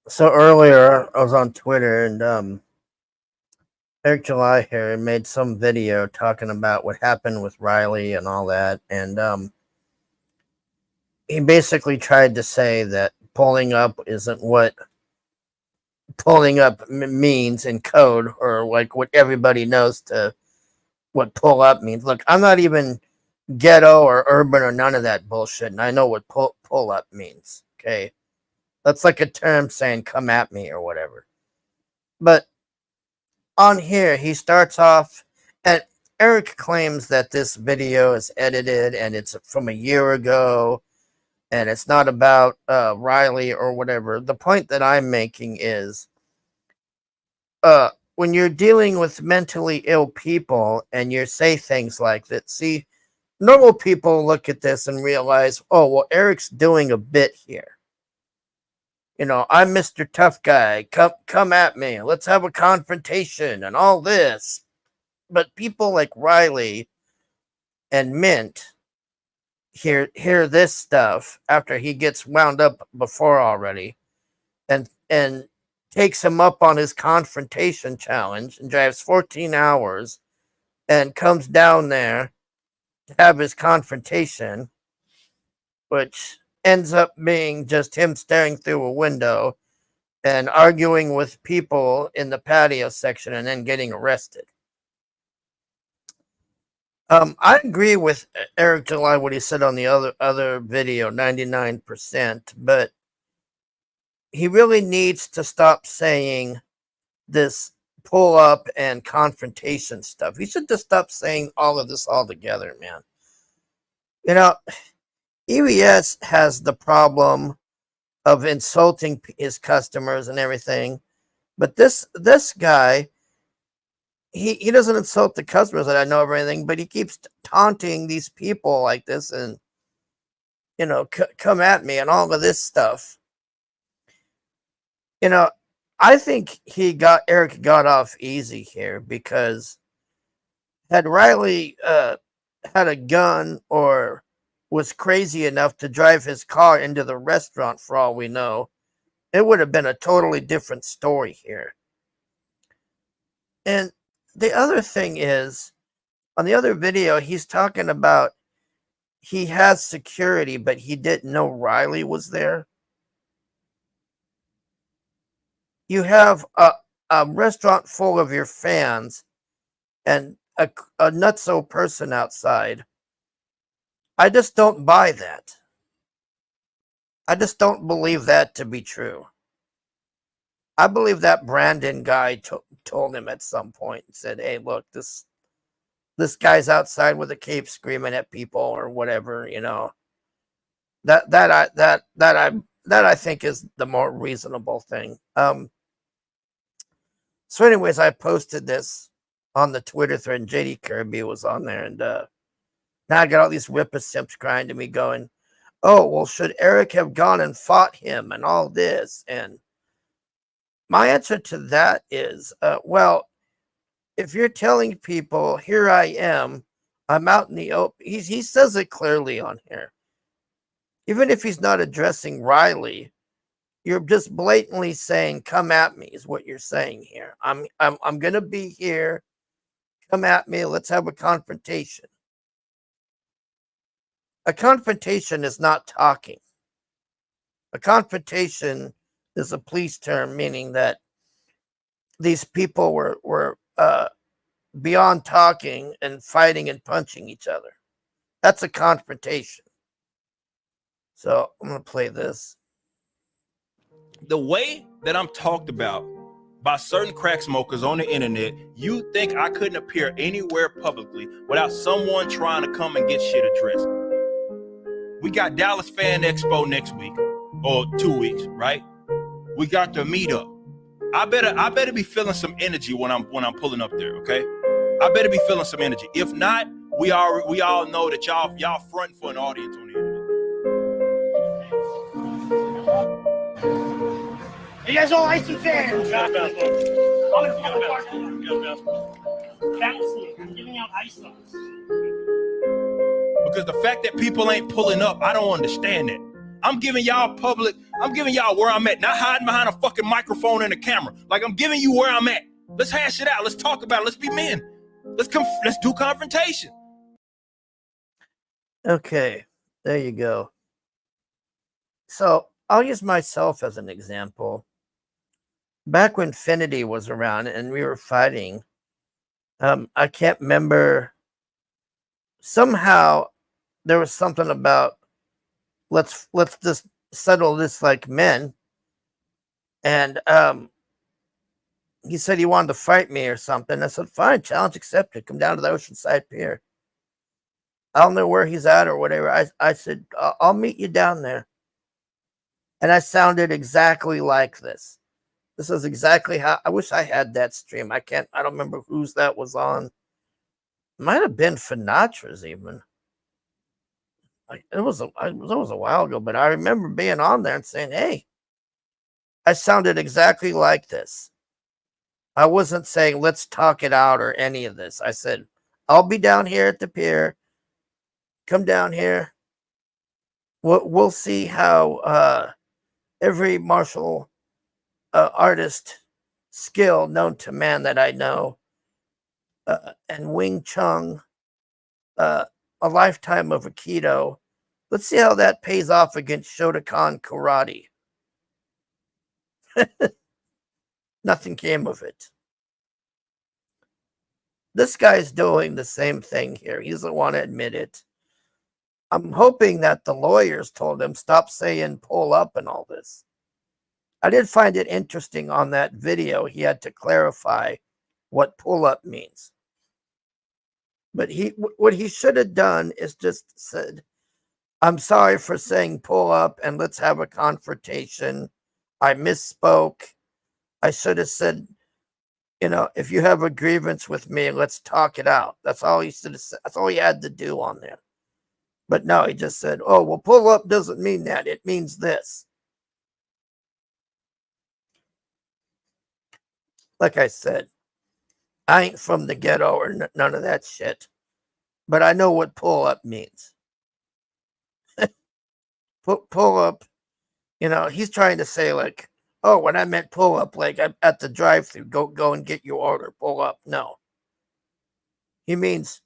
So earlier, I was on Twitter and Eric July here made some video talking about what happened with Riley and all that, and he basically tried to say that pulling up isn't what pulling up means in code, or like what everybody knows to what pull up means. Look, I'm not even ghetto or urban or none of that bullshit, and I know what pull up means. Okay, that's like a term saying "come at me" or whatever. But on here, he starts off, and Eric claims that this video is edited and it's from a year ago and it's not about Riley or whatever. The point that I'm making is when you're dealing with mentally ill people and you say things like that, see, normal people look at this and realize, oh, well, Eric's doing a bit here. You know, I'm Mr. Tough Guy. Come at me. Let's have a confrontation and all this. But people like Riley and Mint hear this stuff after he gets wound up before already, and takes him up on his confrontation challenge and drives 14 hours and comes down there to have his confrontation, which ends up being just him staring through a window and arguing with people in the patio section and then getting arrested. I agree with Eric July what he said on the other video, 99%, but he really needs to stop saying this pull up and confrontation stuff. He should just stop saying all of this altogether, man. You know, EBS has the problem of insulting his customers and everything, but this guy, he doesn't insult the customers that I know of or anything, but he keeps taunting these people like this and, you know, come at me and all of this stuff. You know, I think Eric got off easy here because had Riley had a gun or was crazy enough to drive his car into the restaurant, for all we know, it would have been a totally different story here. And the other thing is, on the other video, he's talking about he has security, but he didn't know Riley was there. You have a restaurant full of your fans and a nutso person outside. I just don't buy that. I just don't believe that to be true. I believe that Brandon guy told him at some point and said, "Hey, look, this guy's outside with a cape screaming at people or whatever." You know, that I think is the more reasonable thing. So, anyways, I posted this on the Twitter thread, and JD Kirby was on there, and now I got all these Ripper simps crying to me, going, "Oh, well, should Eric have gone and fought him and all this?" And my answer to that is, well, if you're telling people, "Here I am, I'm out in the open," he says it clearly on here. Even if he's not addressing Riley, you're just blatantly saying, "Come at me," is what you're saying here. I'm gonna be here. Come at me. Let's have a confrontation. A confrontation is not talking. A confrontation is a police term, meaning that these people were beyond talking and fighting and punching each other. That's a confrontation. So I'm gonna play this. The way that I'm talked about by certain crack smokers on the internet, you think I couldn't appear anywhere publicly without someone trying to come and get shit addressed. We got Dallas Fan Expo next week, or 2 weeks, right? We got the meetup. I better be feeling some energy when I'm pulling up there, okay? I better be feeling some energy. If not, we all know that y'all fronting for an audience on the internet. You guys all ice and fans. I'm giving out ice sauce. Because the fact that people ain't pulling up, I don't understand it. I'm giving y'all public I'm giving y'all where I'm at, not hiding behind a fucking microphone and a camera. Like, I'm giving you where I'm at. Let's hash it out. Let's talk about it. Let's be men. Let's do confrontation. Okay, there you go. So I'll use myself as an example. Back when Finity was around and we were fighting, I can't remember. Somehow there was something about let's just settle this like men. And he said he wanted to fight me or something. I said, fine, challenge accepted. Come down to the Oceanside Pier. I don't know where he's at or whatever. I said, I'll meet you down there. And I sounded exactly like this. This is exactly how I wish I had that stream. I don't remember whose that was on. Might have been Finatra's even. It was a while ago, but I remember being on there and saying, hey, I sounded exactly like this. I wasn't saying let's talk it out or any of this. I said, I'll be down here at the pier. Come down here. We'll see how every martial artist skill known to man that I know, and Wing Chun, a lifetime of Aikido. Let's see how that pays off against Shotokan karate. Nothing came of it. This guy's doing the same thing here. He doesn't want to admit it. I'm hoping that the lawyers told him stop saying pull up and all this. I did find it interesting on that video. He had to clarify what pull up means. But what he should have done is just said, I'm sorry for saying pull up and let's have a confrontation. I misspoke. I should have said, if you have a grievance with me, let's talk it out. That's all he should have said. That's all he had to do on there. But no, he just said, oh, well, pull up doesn't mean that. It means this. Like I said, I ain't from the ghetto or none of that shit. But I know what pull up means. Pull up, he's trying to say like, oh, when I meant pull up, like I'm at the drive-thru, go and get your order, pull up. No. He means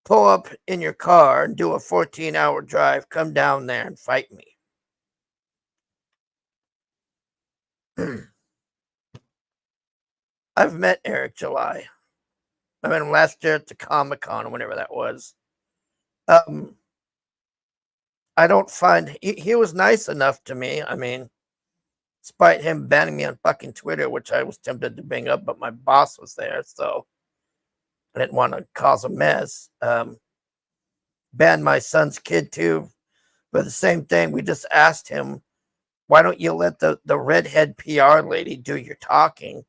pull up in your car and do a 14-hour drive, come down there and fight me. I've met Eric July. I met him last year at the Comic-Con or whenever that was. I don't find he was nice enough to me. I mean, despite him banning me on fucking Twitter, which I was tempted to bring up, but my boss was there, so I didn't want to cause a mess. Banned my son's kid too for the same thing. We just asked him, why don't you let the redhead PR lady do your talking?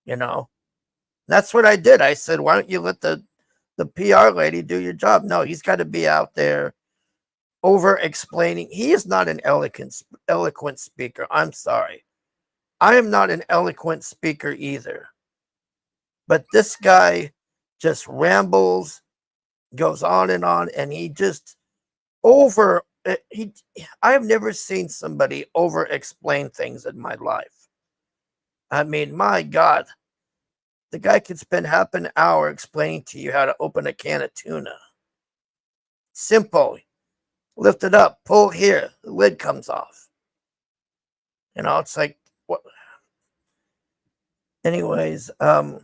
That's what I did. I said, why don't you let the PR lady do your job? No, he's got to be out there over explaining. He is not an eloquent speaker. I'm sorry. I am not an eloquent speaker either. But this guy just rambles, goes on, and he just I've never seen somebody over explain things in my life. I mean, my God, the guy could spend half an hour explaining to you how to open a can of tuna. Simple. Lift it up, pull here, the lid comes off. It's like, what? Anyways, I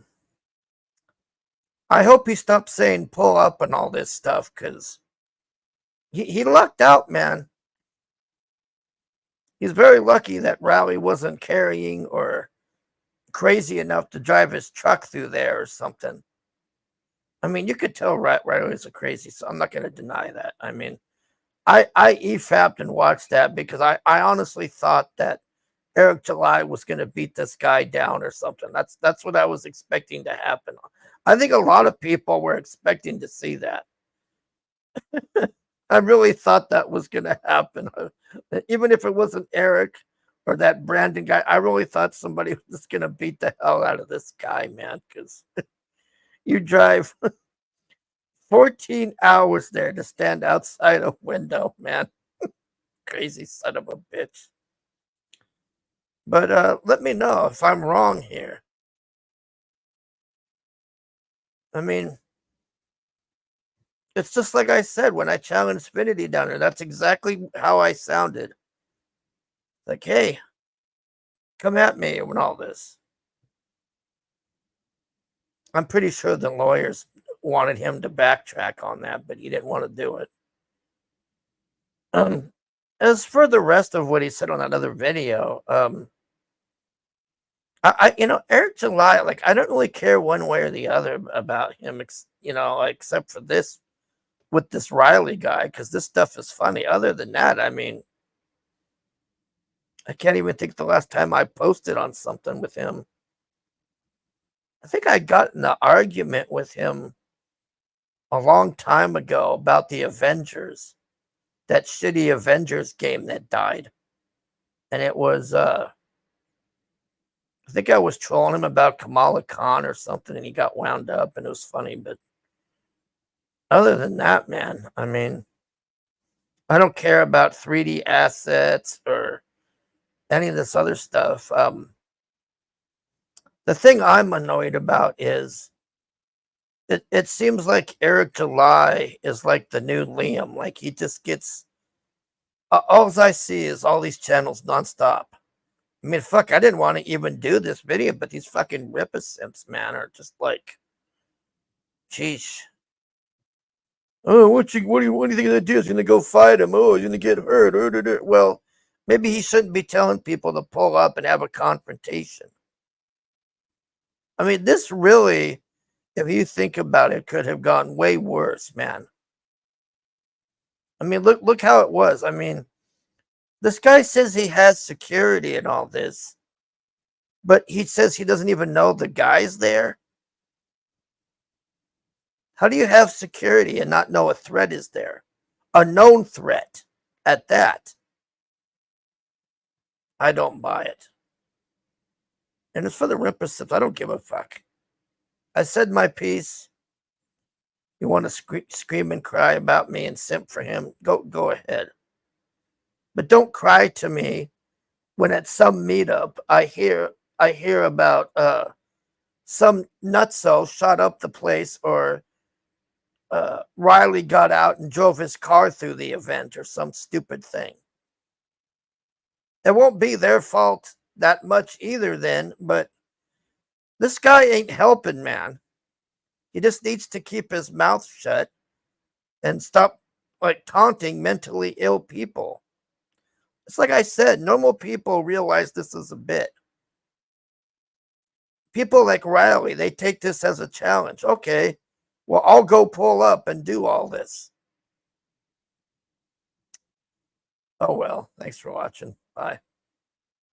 hope he stops saying pull up and all this stuff, because he lucked out, man. He's very lucky that Rowley wasn't carrying or crazy enough to drive his truck through there or something. I mean, you could tell Rowley's a crazy, so I'm not going to deny that. I mean, I EFAP'd and watched that because I honestly thought that Eric July was going to beat this guy down or something. That's what I was expecting to happen. I think a lot of people were expecting to see that. I really thought that was going to happen. Even if it wasn't Eric or that Brandon guy, I really thought somebody was just going to beat the hell out of this guy, man, because you drive 14 hours there to stand outside a window, man. Crazy son of a bitch. But let me know if I'm wrong here. I mean, it's just like I said when I challenged Spinity down there. That's exactly how I sounded. Like, hey, come at me and all this. I'm pretty sure the lawyers wanted him to backtrack on that, but he didn't want to do it. As for the rest of what he said on that other video, Eric July, like, I don't really care one way or the other about him, except for this with this Riley guy, because this stuff is funny. Other than that, I mean, I can't even think the last time I posted on something with him. I think I got in an argument with him a long time ago about the Avengers, that shitty Avengers game that died. And it was, I think I was trolling him about Kamala Khan or something, and he got wound up, and it was funny. But other than that, man, I mean, I don't care about 3D assets or any of this other stuff. The thing I'm annoyed about is it seems like Eric July is like the new Liam. Like, he just gets, all I see is all these channels nonstop. I mean, fuck, I didn't want to even do this video, but these fucking Ripasimps, man, are just like, sheesh. Oh, what do you think that dude's gonna go fight him? Oh, he's gonna get hurt. Well, maybe he shouldn't be telling people to pull up and have a confrontation. I mean, this really, if you think about it, could have gone way worse, man. I mean, look how it was. I mean, this guy says he has security and all this, but he says he doesn't even know the guy's there. How do you have security and not know a threat is there? A known threat at that. I don't buy it. And as for the Ripasimps, I don't give a fuck. I said my piece. You want to scream and cry about me and simp for him? Go ahead. But don't cry to me when at some meetup I hear about some nutso shot up the place, or Riley got out and drove his car through the event, or some stupid thing. It won't be their fault that much either then, but this guy ain't helping, man. He just needs to keep his mouth shut and stop like taunting mentally ill people. It's like I said, normal people realize this is a bit. People like Riley, they take this as a challenge. Okay, well, I'll go pull up and do all this. Oh well, thanks for watching. Bye.